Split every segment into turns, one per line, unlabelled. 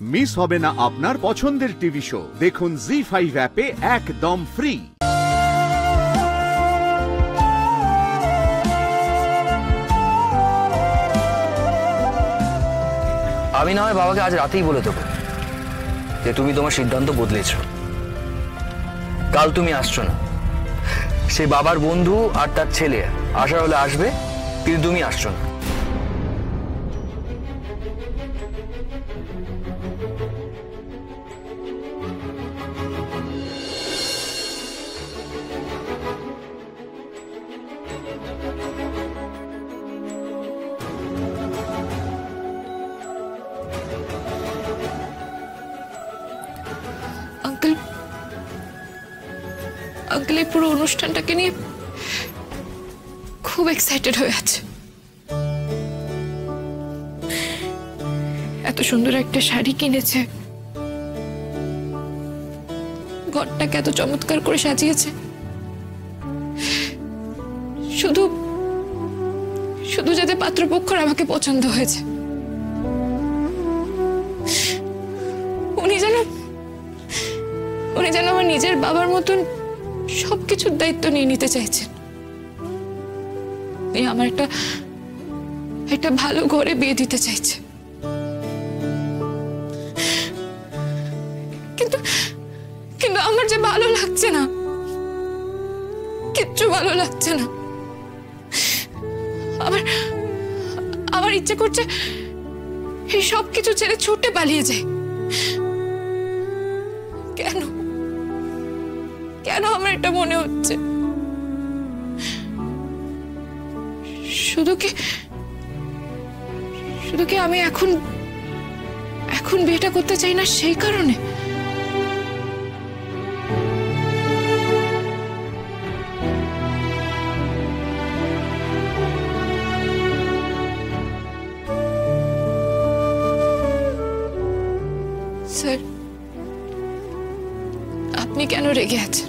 Miss হবে না আপনার পছন্দের টিভি শো। দেখুন জি5 অ্যাপে একদম ফ্রি।
আমি না হয় বাবাকে আজ রাতেই বলে দেবো যে তুমি তোমার সিদ্ধান্ত বদলেছ। কাল তুমি আসছো না, সে বাবার বন্ধু আর তার ছেলে আসার হলে আসবে, কিন্তু তুমি আসছো না।
আঙ্কেল এই পুরো অনুষ্ঠানটাকে নিয়ে খুব এক্সাইটেড হয়ে আছে। এত সুন্দর একটা শাড়ি কিনেছে, ঘরটাকে এত চমৎকার করে সাজিয়েছে, শুধু শুধু যাতে পাত্রপক্ষর আমাকে পছন্দ হয়েছে। উনি যেন আমার নিজের বাবার মতন সবকিছুর দায়িত্ব নিয়ে নিতে চাইছেন। আমার একটা ভালো ঘরে বিয়ে দিতে চাইছে, কিন্তু কিন্তু আমার যে ভালো লাগছে না, কিচ্ছু ভালো লাগছে না। আমার ইচ্ছে করছে এই সব কিছু ছেড়ে ছুটে পালিয়ে যায়। কেন কেন আমার এটা মনে হচ্ছে? শুধু কি আমি এখন বিয়েটা করতে চাই না সেই কারণে? স্যার, আপনি কেন রেগে আছেন?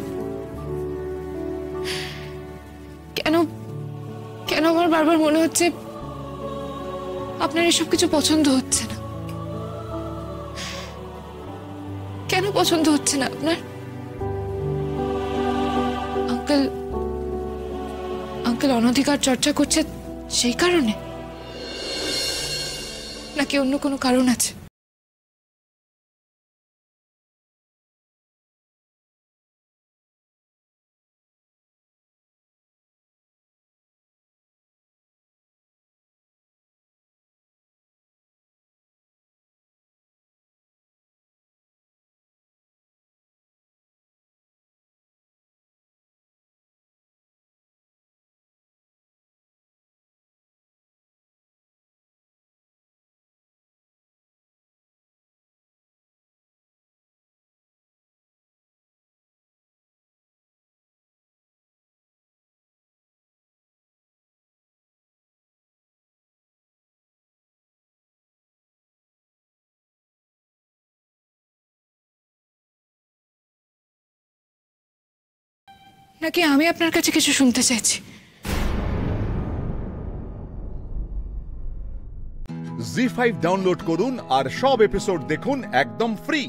কেন আমার বারবার মনে হচ্ছে আপনার এসব কিছু পছন্দ হচ্ছে না? কেন পছন্দ হচ্ছে না আপনার? আঙ্কেল অনধিকার চর্চা করছে সেই কারণে, নাকি অন্য কোনো কারণ আছে? নাকি আমি আপনার কাছে কিছু শুনতে চাইছি?
জি5 ডাউনলোড করুন আর সব এপিসোড দেখুন একদম ফ্রি।